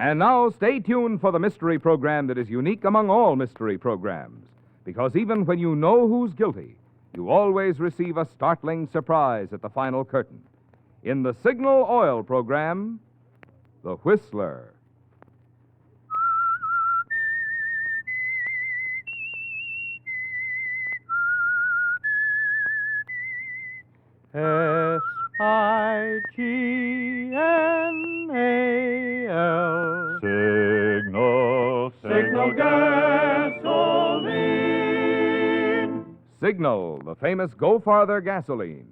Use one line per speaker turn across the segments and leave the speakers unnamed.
And now, stay tuned for the mystery program that is unique among all mystery programs. Because even when you know who's guilty, you always receive a startling surprise at the final curtain. In the Signal Oil program, The Whistler.
Signal.
Signal gasoline.
Signal, the famous Go Farther gasoline,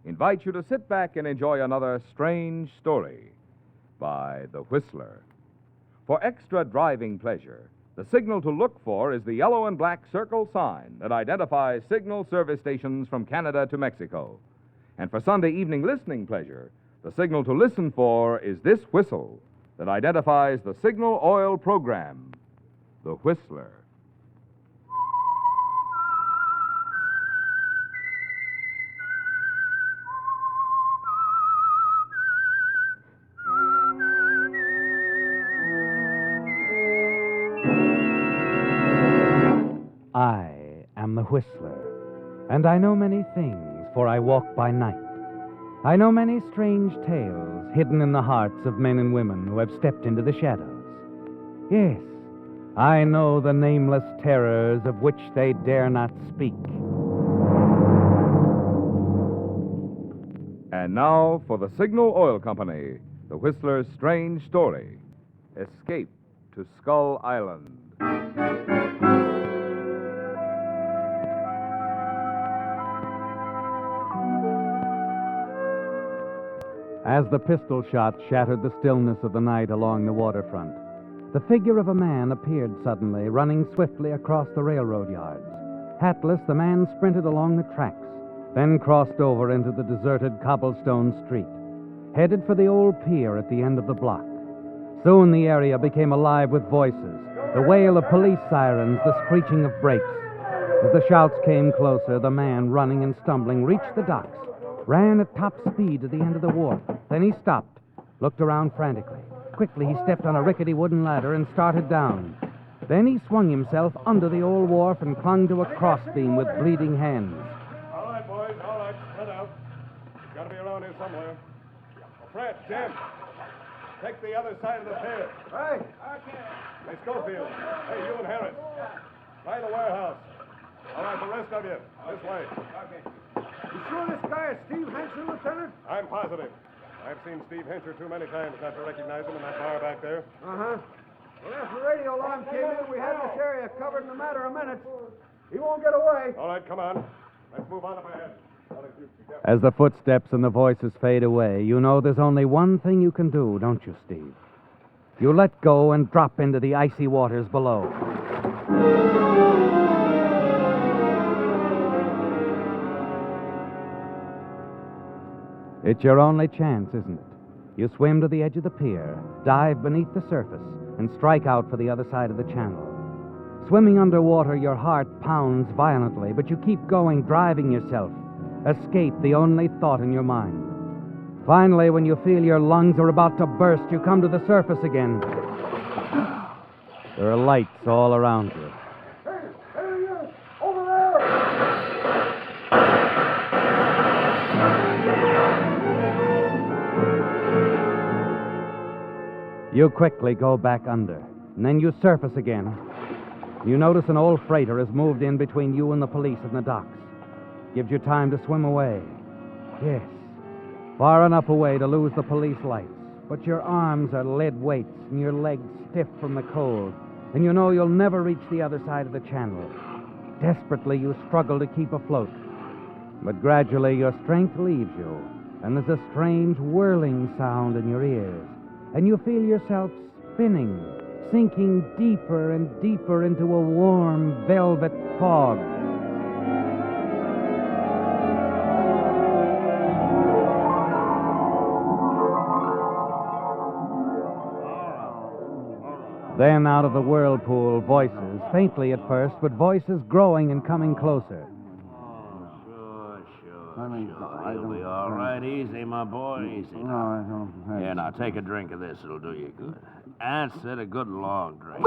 invites you to sit back and enjoy another strange story by The Whistler. For extra driving pleasure, the signal to look for is the yellow and black circle sign that identifies Signal service stations from Canada to Mexico. And for Sunday evening listening pleasure, the signal to listen for is this whistle that identifies the Signal Oil program, The Whistler.
I am the Whistler, and I know many things, for I walk by night. I know many strange tales hidden in the hearts of men and women who have stepped into the shadows. Yes, I know the nameless terrors of which they dare not speak.
And now for the Signal Oil Company, The Whistler's strange story, Escape to Skull Island.
As the pistol shot shattered the stillness of the night along the waterfront, the figure of a man appeared suddenly, running swiftly across the railroad yards. Hatless, the man sprinted along the tracks, then crossed over into the deserted cobblestone street, headed for the old pier at the end of the block. Soon the area became alive with voices, the wail of police sirens, the screeching of brakes. As the shouts came closer, the man, running and stumbling, reached the docks, ran at top speed to the end of the wharf. Then he stopped, looked around frantically. Quickly, he stepped on a rickety wooden ladder and started down. Then he swung himself under the old wharf and clung to a crossbeam with bleeding hands.
All right, boys, all right, spread out. He's got to be around here somewhere. Oh, Fred, Jim, take the other side of the pier. Hey, I can't. Hey, Schofield. Hey, you and Harris. Try the warehouse. All right, the rest of you, this way. Okay.
You sure this guy is Steve Hencher, Lieutenant?
I'm positive. I've seen Steve Hencher too many times not to recognize him in that bar back there.
Uh-huh. Well, after the radio alarm came in, we had this area covered in a matter of minutes. He won't get away.
All right, come on. Let's move on up ahead.
As the footsteps and the voices fade away, you know there's only one thing you can do, don't you, Steve? You let go and drop into the icy waters below. It's your only chance, isn't it? You swim to the edge of the pier, dive beneath the surface, and strike out for the other side of the channel. Swimming underwater, your heart pounds violently, but you keep going, driving yourself. Escape, the only thought in your mind. Finally, when you feel your lungs are about to burst, you come to the surface again. There are lights all around you.
Hey, there he is! Over there!
You quickly go back under, and then you surface again. You notice an old freighter has moved in between you and the police in the docks. Gives you time to swim away. Yes, far enough away to lose the police lights. But your arms are lead weights and your legs stiff from the cold. And you know you'll never reach the other side of the channel. Desperately, you struggle to keep afloat. But gradually, your strength leaves you, and there's a strange whirling sound in your ears. And you feel yourself spinning, sinking deeper and deeper into a warm, velvet fog. Then out of the whirlpool, voices, faintly at first, but voices growing and coming closer.
Sure. You'll be all right. Easy, my boy. Easy.
No, I don't.
Here, now, take a drink of this. It'll do you good. That's it, a good long drink.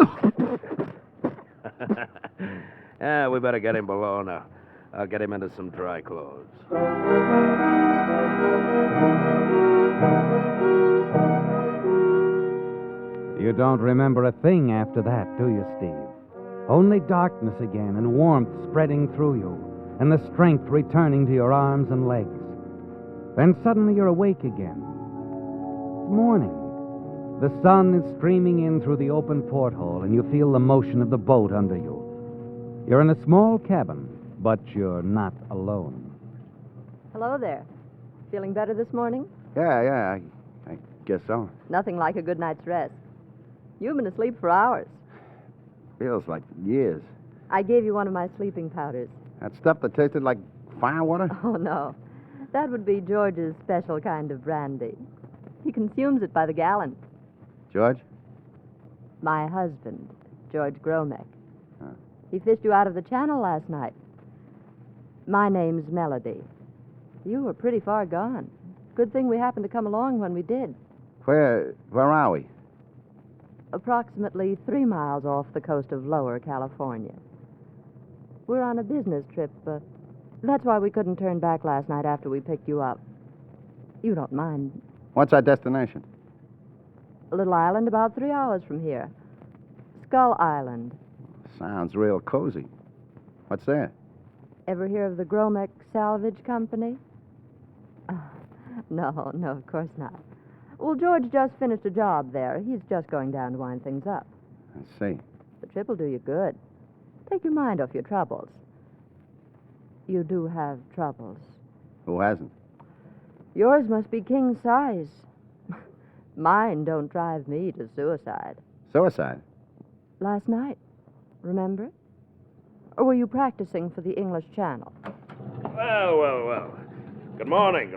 Yeah, we better get him below now. I'll get him into some dry clothes.
You don't remember a thing after that, do you, Steve? Only darkness again and warmth spreading through you, and the strength returning to your arms and legs. Then suddenly you're awake again. It's morning. The sun is streaming in through the open porthole, and you feel the motion of the boat under you. You're in a small cabin, but you're not alone.
Hello there. Feeling better this morning?
Yeah, I guess so.
Nothing like a good night's rest. You've been asleep for hours.
Feels like years.
I gave you one of my sleeping powders.
That stuff that tasted like firewater?
Oh, no. That would be George's special kind of brandy. He consumes it by the gallon.
George?
My husband, George Gromek.
Huh.
He fished you out of the channel last night. My name's Melody. You were pretty far gone. Good thing we happened to come along when we did.
Where are we?
Approximately 3 miles off the coast of Lower California. We're on a business trip. That's why we couldn't turn back last night after we picked you up. You don't mind.
What's our destination?
A little island about 3 hours from here. Skull Island.
Sounds real cozy. What's there?
Ever hear of the Gromek Salvage Company? No, of course not. Well, George just finished a job there. He's just going down to wind things up.
I see.
The trip will do you good. Take your mind off your troubles. You do have troubles.
Who hasn't?
Yours must be king size. Mine don't drive me to suicide.
Suicide?
Last night, remember? Or were you practicing for the English Channel?
Well. Good morning.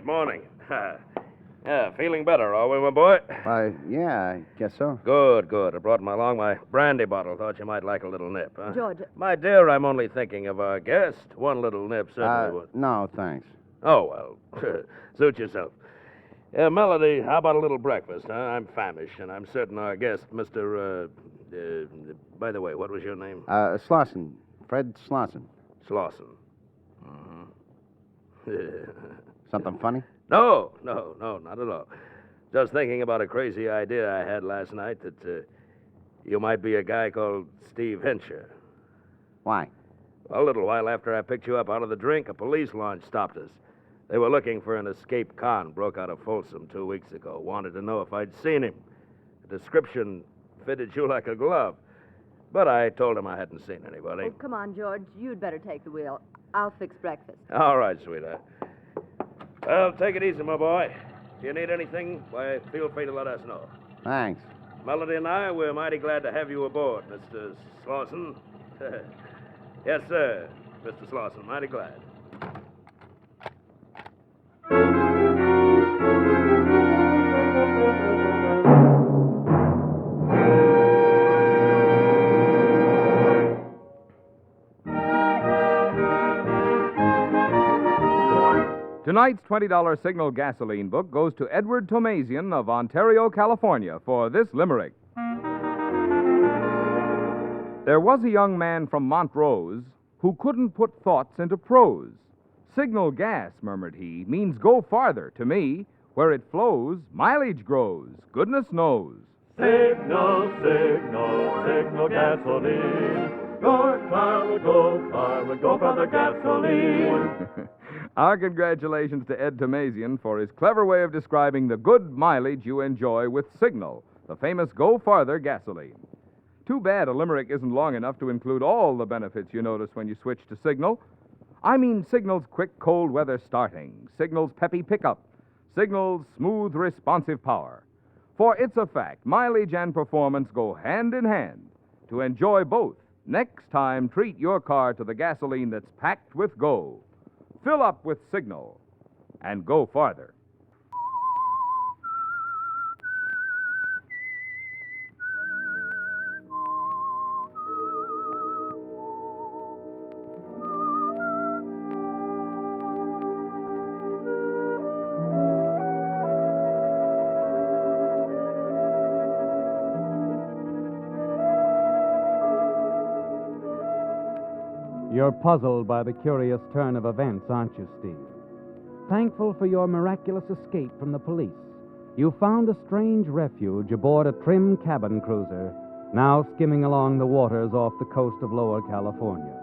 Yeah, feeling better, are we, my boy?
Why, yeah, I guess so.
Good. I brought along my brandy bottle. Thought you might like a little nip, huh?
George.
My dear, I'm only thinking of our guest. One little nip certainly would.
No, thanks.
Oh, well, suit yourself. Melody, how about a little breakfast, huh? I'm famished, and I'm certain our guest, Mr. By the way, what was your name?
Slauson. Fred Slauson.
Slauson.
Something funny?
No, not at all. Just thinking about a crazy idea I had last night that you might be a guy called Steve Hensher.
Why?
Well, a little while after I picked you up out of the drink, a police launch stopped us. They were looking for an escaped con, broke out of Folsom 2 weeks ago. Wanted to know if I'd seen him. The description fitted you like a glove. But I told him I hadn't seen anybody.
Oh, come on, George. You'd better take the wheel. I'll fix breakfast.
All right, sweetheart. Well, take it easy, my boy. If you need anything, why, feel free to let us know.
Thanks.
Melody and I, we're mighty glad to have you aboard, Mr. Slauson. Yes, sir, Mr. Slauson, mighty glad.
Tonight's $20 Signal gasoline book goes to Edward Tomazian of Ontario, California, for this limerick. There was a young man from Montrose who couldn't put thoughts into prose. Signal gas, murmured he, means go farther to me. Where it flows, mileage grows, goodness knows.
Signal gasoline. Your car will go far, will go for the gasoline.
Our congratulations to Ed Tomazian for his clever way of describing the good mileage you enjoy with Signal, the famous Go Farther gasoline. Too bad a limerick isn't long enough to include all the benefits you notice when you switch to Signal. I mean Signal's quick cold weather starting, Signal's peppy pickup, Signal's smooth responsive power. For it's a fact, mileage and performance go hand in hand. To enjoy both, next time treat your car to the gasoline that's packed with go. Fill up with Signal and go farther.
You're puzzled by the curious turn of events, aren't you, Steve? Thankful for your miraculous escape from the police, you found a strange refuge aboard a trim cabin cruiser, now skimming along the waters off the coast of Lower California.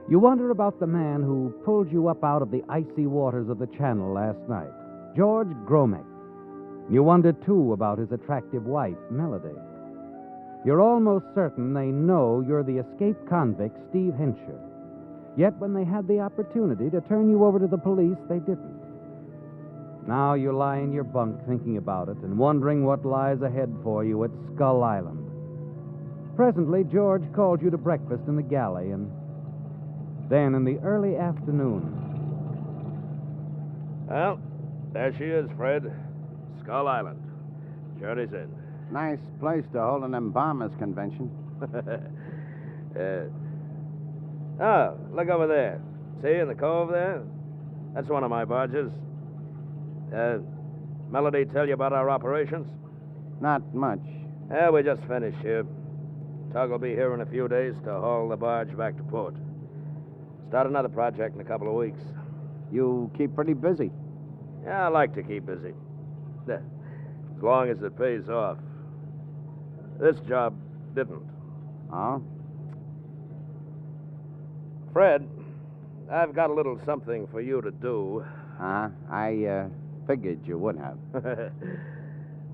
You wonder about the man who pulled you up out of the icy waters of the Channel last night, George Gromek. You wonder, too, about his attractive wife, Melody. You're almost certain they know you're the escaped convict, Steve Hensher. Yet when they had the opportunity to turn you over to the police, they didn't. Now you lie in your bunk thinking about it and wondering what lies ahead for you at Skull Island. Presently, George called you to breakfast in the galley, and then in the early afternoon...
Well, there she is, Fred. Skull Island. Journey's end.
Nice place to hold an embalmers convention.
Oh, look over there. See, in the cove there? That's one of my barges. Melody tell you about our operations?
Not much.
Yeah, we just finished here. Tug will be here in a few days to haul the barge back to port. Start another project in a couple of weeks.
You keep pretty busy.
Yeah, I like to keep busy. As long as it pays off. This job didn't.
Oh?
Fred, I've got a little something for you to do.
I figured you would have.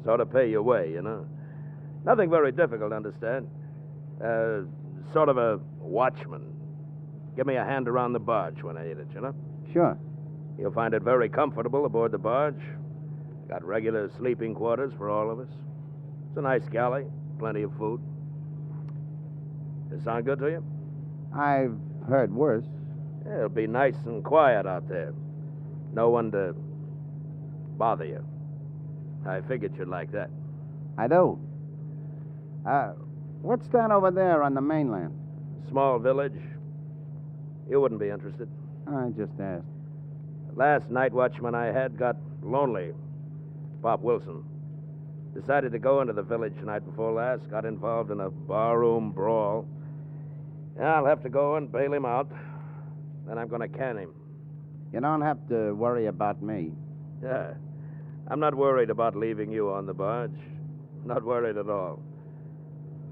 Sort of pay your way, you know. Nothing very difficult, understand. Sort of a watchman. Give me a hand around the barge when I need it, you know?
Sure.
You'll find it very comfortable aboard the barge. Got regular sleeping quarters for all of us. It's a nice galley, plenty of food. Does it sound good to you?
I've heard worse.
Yeah, it'll be nice and quiet out there. No one to bother you. I figured you'd like that.
I do. What's that over there on the mainland?
Small village. You wouldn't be interested.
I just asked.
Last night watchman I had got lonely. Pop Wilson. Decided to go into the village night before last. Got involved in a barroom brawl. Yeah, I'll have to go and bail him out. Then I'm going to can him.
You don't have to worry about me.
Yeah. I'm not worried about leaving you on the barge. Not worried at all.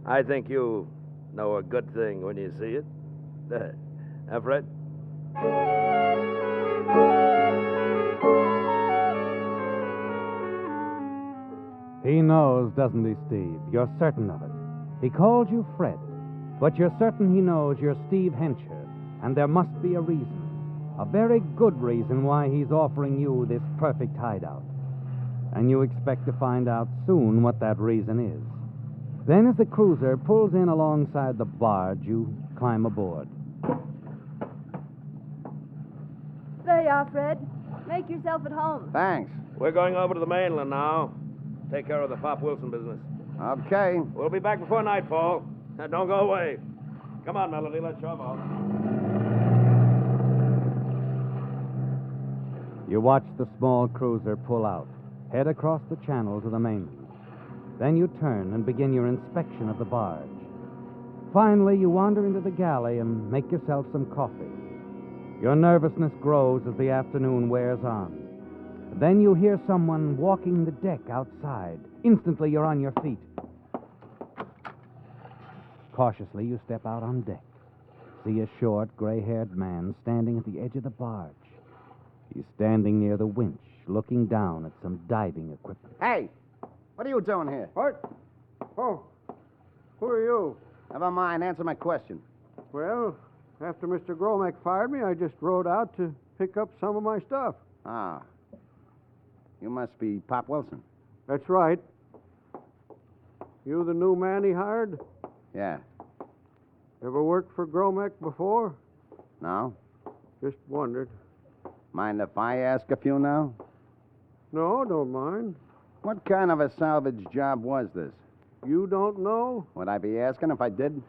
I think you know a good thing when you see it. Huh, Fred?
He knows, doesn't he, Steve? You're certain of it. He called you Fred, but you're certain he knows you're Steve Hensher, and there must be a reason. A very good reason why he's offering you this perfect hideout. And you expect to find out soon what that reason is. Then as the cruiser pulls in alongside the barge, you climb aboard.
There you are, Fred. Make yourself at home.
Thanks.
We're going over to the mainland now. Take care of the Pop Wilson business.
Okay.
We'll be back before nightfall. Now, don't go away. Come on, Melody, let's shove off.
You watch the small cruiser pull out, head across the channel to the mainland. Then you turn and begin your inspection of the barge. Finally, you wander into the galley and make yourself some coffee. Your nervousness grows as the afternoon wears on. Then you hear someone walking the deck outside. Instantly, you're on your feet. Cautiously, you step out on deck. See a short, gray-haired man standing at the edge of the barge. He's standing near the winch, looking down at some diving equipment.
Hey! What are you doing here?
What? Oh, who are you?
Never mind. Answer my question.
Well, after Mr. Gromek fired me, I just rode out to pick up some of my stuff.
Ah. You must be Pop Wilson.
That's right. You the new man he hired?
Yeah.
Ever worked for Gromek before?
No?
Just wondered.
Mind if I ask a few now?
No, don't mind.
What kind of a salvage job was this?
You don't know?
Would I be asking if I did?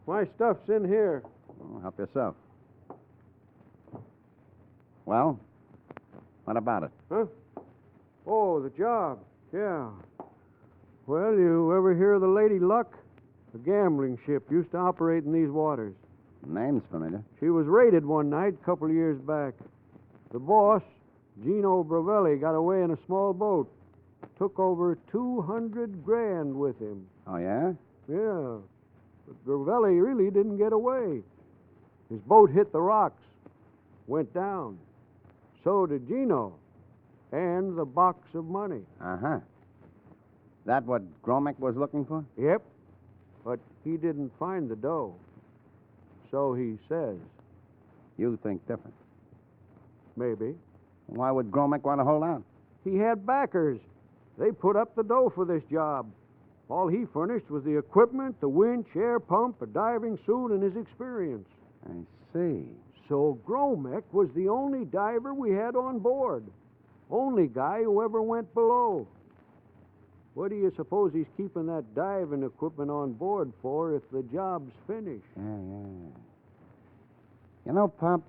My stuff's in here.
Oh, help yourself. Well, what about it?
Huh? Oh, the job. Yeah. Well, you ever hear of the Lady Luck? A gambling ship used to operate in these waters.
Name's familiar.
She was raided one night a couple of years back. The boss, Gino Bravelli, got away in a small boat. Took over 200 grand with him.
Oh, yeah?
Yeah. But Bravelli really didn't get away. His boat hit the rocks. Went down. So did Gino. And the box of money.
Uh-huh. That what Gromek was looking for?
Yep. But he didn't find the dough. So he says.
You think different.
Maybe.
Why would Gromek want to hold out?
He had backers. They put up the dough for this job. All he furnished was the equipment, the winch, air pump, a diving suit, and his experience.
I see.
So Gromek was the only diver we had on board. Only guy who ever went below. What do you suppose he's keeping that diving equipment on board for if the job's finished?
Yeah. You know, Pop,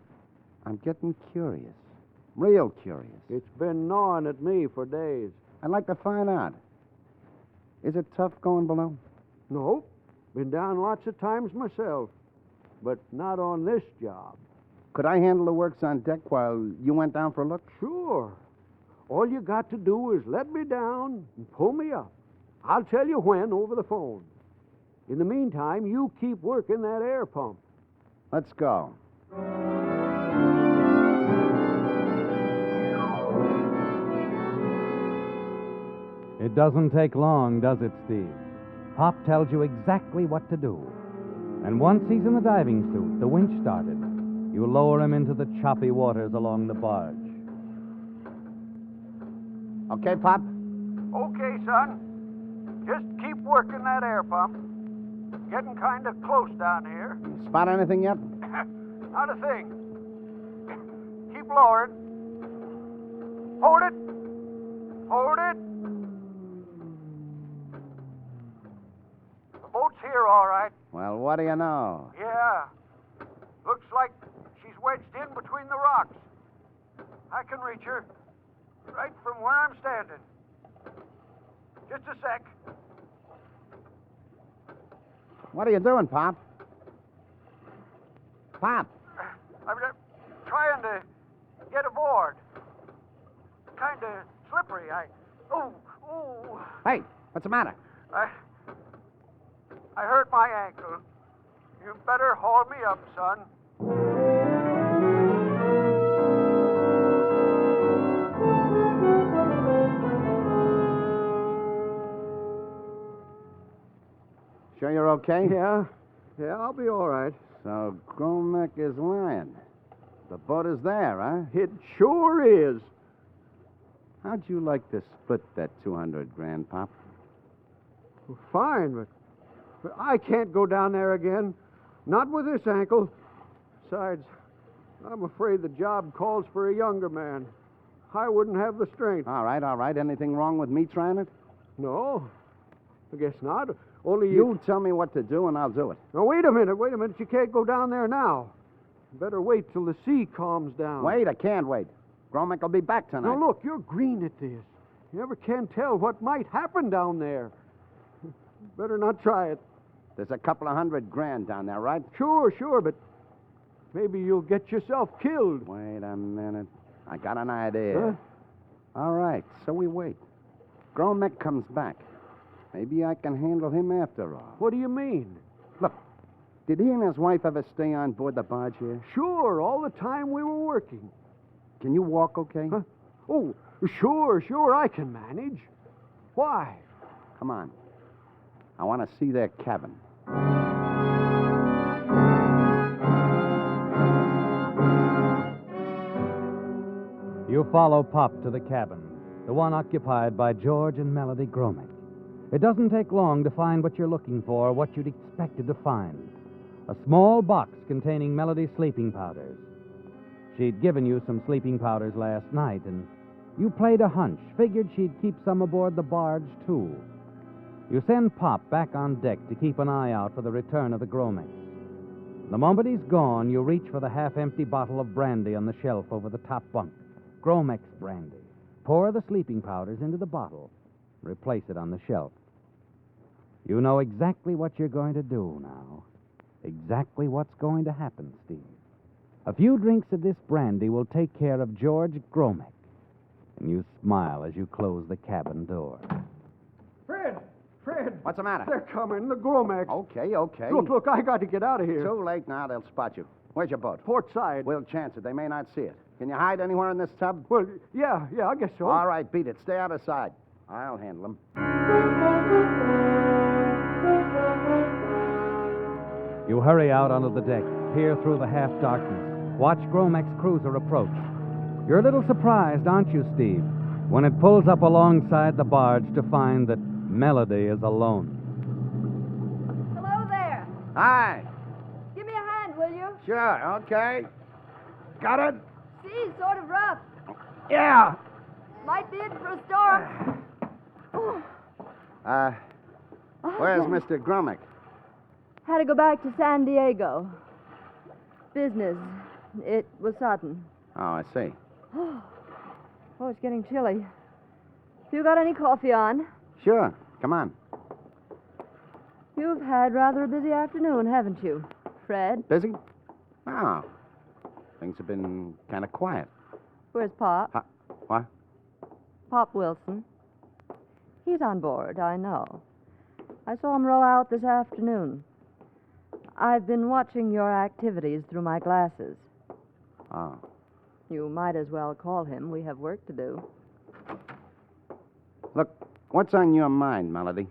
I'm getting curious. Real curious.
It's been gnawing at me for days.
I'd like to find out. Is it tough going below?
No, been down lots of times myself. But not on this job.
Could I handle the works on deck while you went down for a look?
Sure. All you got to do is let me down and pull me up. I'll tell you when over the phone. In the meantime, you keep working that air pump.
Let's go.
It doesn't take long, does it, Steve? Pop tells you exactly what to do. And once he's in the diving suit, the winch started. You lower him into the choppy waters along the barge.
Okay, Pop?
Okay, son. Just keep working that air pump. Getting kind of close down here.
You spot anything yet?
Not a thing. Keep lowering. Hold it. Hold it. The boat's here, all right.
Well, what do you know?
Yeah. Looks like she's wedged in between the rocks. I can reach her. Right from where I'm standing. Just a sec.
What are you doing, Pop? Pop!
I'm trying to get aboard. Kind of slippery. Ooh.
Hey, what's the matter?
I hurt my ankle. You better haul me up, son.
Sure you're okay?
Yeah, I'll be all right.
So Gromek is lying. The boat is there, huh?
It sure is.
How'd you like to split that 200 grand, Pop?
Fine, but I can't go down there again. Not with this ankle. Besides, I'm afraid the job calls for a younger man. I wouldn't have the strength.
All right. Anything wrong with me trying it?
No, I guess not. Only
You tell me what to do, and I'll do it.
Now, wait a minute. You can't go down there now. Better wait till the sea calms down.
Wait, I can't wait. Gromek will be back tonight.
Now, look, you're green at this. You never can tell what might happen down there. Better not try it.
There's a couple of $100 grand down there, right?
Sure, but maybe you'll get yourself killed.
Wait a minute. I got an idea.
Huh?
All right, so we wait. Gromek comes back. Maybe I can handle him after all.
What do you mean?
Look, did he and his wife ever stay on board the barge here?
Sure, all the time we were working.
Can you walk okay?
Huh? Oh, sure, I can manage. Why?
Come on. I want to see their cabin.
You follow Pop to the cabin, the one occupied by George and Melody Gromek. It doesn't take long to find what you're looking for, what you'd expected to find. A small box containing Melody's sleeping powders. She'd given you some sleeping powders last night, and you played a hunch, figured she'd keep some aboard the barge, too. You send Pop back on deck to keep an eye out for the return of the Gromeks. The moment he's gone, you reach for the half-empty bottle of brandy on the shelf over the top bunk. Gromek's brandy. Pour the sleeping powders into the bottle. Replace it on the shelf. You know exactly what you're going to do now. Exactly what's going to happen, Steve. A few drinks of this brandy will take care of George Gromek. And you smile as you close the cabin door.
Fred!
What's the matter?
They're coming, the Gromax.
Okay.
Look, I got to get out of here.
Too late now. They'll spot you. Where's your boat?
Port side.
We'll chance it. They may not see it. Can you hide anywhere in this tub?
Well, yeah, I guess so.
All right, beat it. Stay out of sight. I'll handle them.
You hurry out onto the deck, peer through the half-darkness, watch Gromek's cruiser approach. You're a little surprised, aren't you, Steve, when it pulls up alongside the barge to find that Melody is alone.
Hello there.
Hi.
Give me a hand, will you?
Sure, okay. Got it?
Sea's sort of rough.
Yeah.
Might be in for a storm. Oh.
Where's Mr. Gromek?
Had to go back to San Diego. Business. It was sudden.
Oh, I see.
Oh, it's getting chilly. You got any coffee on?
Sure. Come on.
You've had rather a busy afternoon, haven't you, Fred?
Busy? Oh. Things have been kind of quiet.
Where's Pop?
What?
Pop Wilson. He's on board, I know. I saw him row out this afternoon. I've been watching your activities through my glasses.
Oh.
You might as well call him. We have work to do.
Look, what's on your mind, Melody?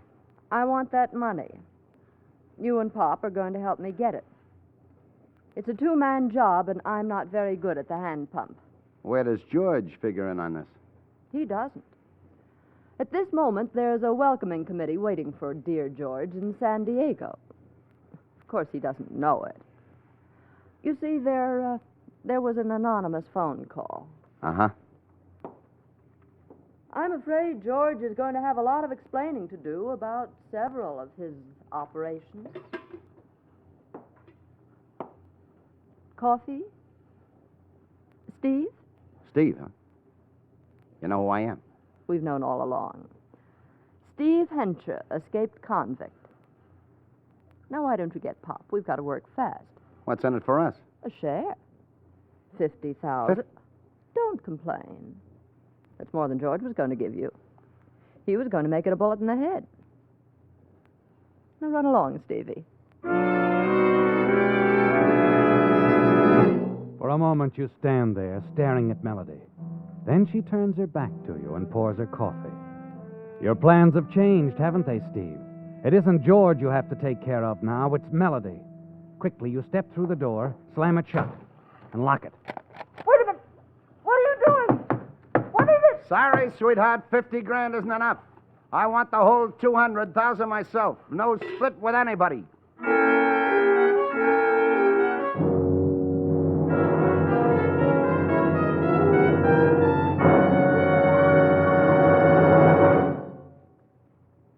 I want that money. You and Pop are going to help me get it. It's a two-man job, and I'm not very good at the hand pump.
Where does George figure in on this?
He doesn't. At this moment, there's a welcoming committee waiting for dear George in San Diego. Of course, he doesn't know it. You see, there was an anonymous phone call.
Uh-huh.
I'm afraid George is going to have a lot of explaining to do about several of his operations. Coffee? Steve?
Steve, huh? You know who I am?
We've known all along. Steve Hensher, escaped convict. Now, why don't you get Pop? We've got to work fast.
What's in it for us?
A share. 50,000. Don't complain. That's more than George was going to give you. He was going to make it a bullet in the head. Now run along, Stevie.
For a moment, you stand there, staring at Melody. Then she turns her back to you and pours her coffee. Your plans have changed, haven't they, Steve? It isn't George you have to take care of now, it's Melody. Quickly, you step through the door, slam it shut, and lock it.
Wait a minute. What are you doing? What is it?
Sorry, sweetheart. 50 grand isn't enough. I want the whole 200,000 myself. No split with anybody.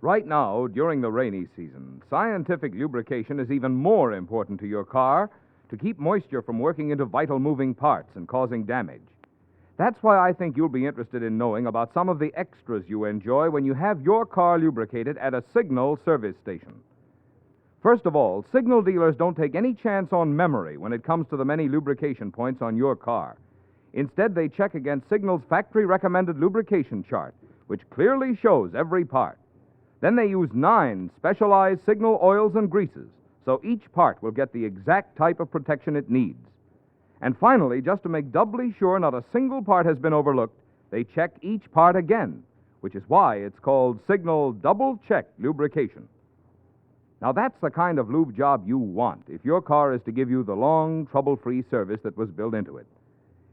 Right now, during the rainy season, scientific lubrication is even more important to your car to keep moisture from working into vital moving parts and causing damage. That's why I think you'll be interested in knowing about some of the extras you enjoy when you have your car lubricated at a Signal service station. First of all, Signal dealers don't take any chance on memory when it comes to the many lubrication points on your car. Instead, they check against Signal's factory-recommended lubrication chart, which clearly shows every part. Then they use 9 specialized Signal oils and greases, so each part will get the exact type of protection it needs. And finally, just to make doubly sure not a single part has been overlooked, they check each part again, which is why it's called Signal Double Check Lubrication. Now, that's the kind of lube job you want if your car is to give you the long, trouble-free service that was built into it.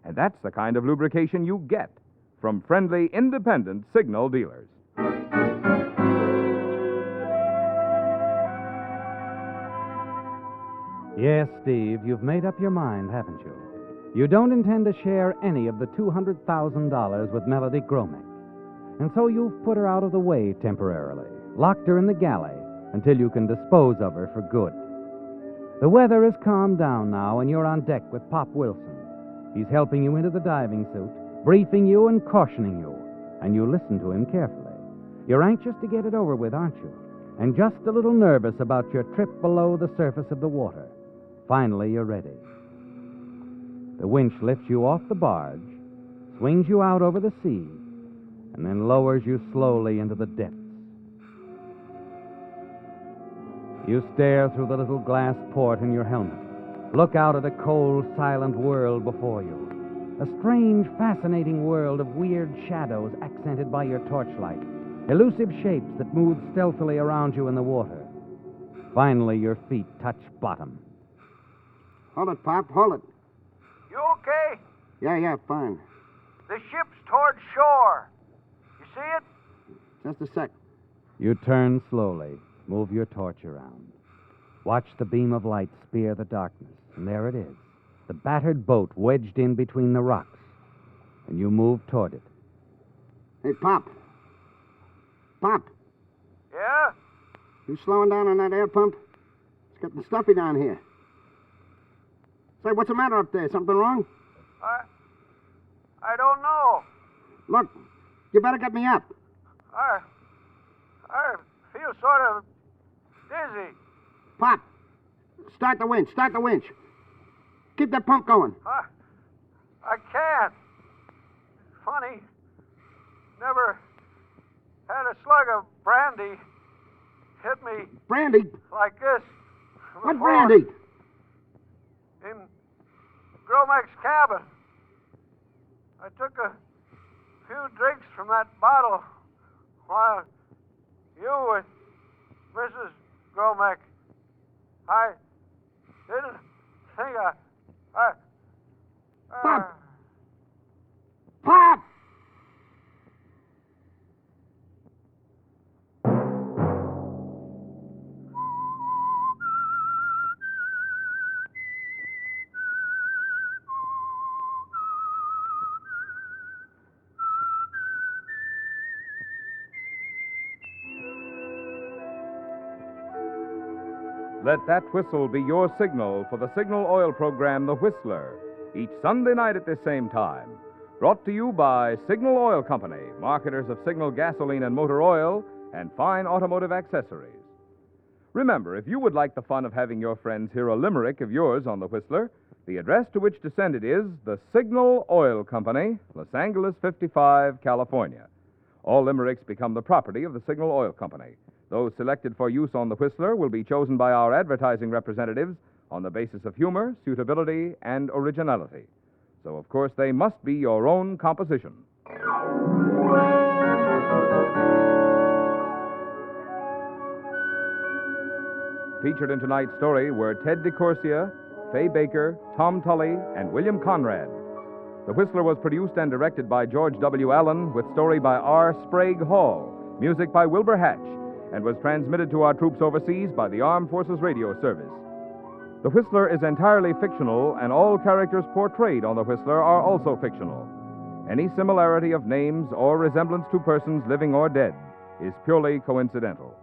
And that's the kind of lubrication you get from friendly, independent Signal dealers.
Yes, Steve, you've made up your mind, haven't you? You don't intend to share any of the $200,000 with Melody Gromek. And so you've put her out of the way temporarily, locked her in the galley until you can dispose of her for good. The weather has calmed down now, and you're on deck with Pop Wilson. He's helping you into the diving suit, briefing you and cautioning you, and you listen to him carefully. You're anxious to get it over with, aren't you? and just a little nervous about your trip below the surface of the water. Finally, you're ready. The winch lifts you off the barge, swings you out over the sea, and then lowers you slowly into the depths. You stare through the little glass port in your helmet, look out at a cold, silent world before you. A strange, fascinating world of weird shadows accented by your torchlight, elusive shapes that move stealthily around you in the water. Finally, your feet touch bottom.
Hold it, Pop, hold it.
You okay?
Yeah, fine.
The ship's toward shore. You see it?
Just a sec.
You turn slowly, move your torch around. Watch the beam of light spear the darkness, and there it is, the battered boat wedged in between the rocks. And you move toward it.
Hey, Pop. Pop,
Yeah?
you slowing down on that air pump? It's getting stuffy down here. Say, what's the matter up there? Something wrong?
I don't know.
Look, you better get me up.
I feel sort of dizzy.
Pop, start the winch. Keep that pump going.
I can't. Funny. Never had a slug of brandy hit me
Brandy?
like this.
What
before.
brandy?
In Gromek's cabin. I took a few drinks from that bottle while you and Mrs. Gromek. I didn't think
Pop! Pop!
Let that whistle be your signal for the signal oil program, The Whistler, each Sunday night at this same time. Brought to you by Signal Oil Company, marketers of Signal gasoline and motor oil and fine automotive accessories. Remember, if you would like the fun of having your friends hear a limerick of yours on The Whistler, the address to which to send it is the Signal Oil Company, Los Angeles 55, California. All limericks become the property of the Signal Oil Company. Those selected for use on The Whistler will be chosen by our advertising representatives on the basis of humor, suitability, and originality. So, of course, they must be your own composition. Featured in tonight's story were Ted DeCorsia, Fay Baker, Tom Tully, and William Conrad. The Whistler was produced and directed by George W. Allen, with story by R. Sprague Hall, music by Wilbur Hatch, and was transmitted to our troops overseas by the Armed Forces Radio Service. The Whistler is entirely fictional, and all characters portrayed on The Whistler are also fictional. Any similarity of names or resemblance to persons living or dead is purely coincidental.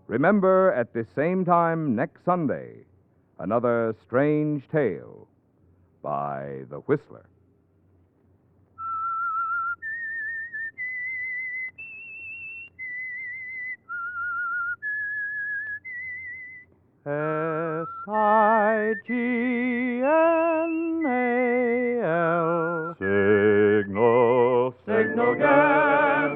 Remember, at this same time next Sunday, another strange tale by The Whistler.
Signal, signal gas.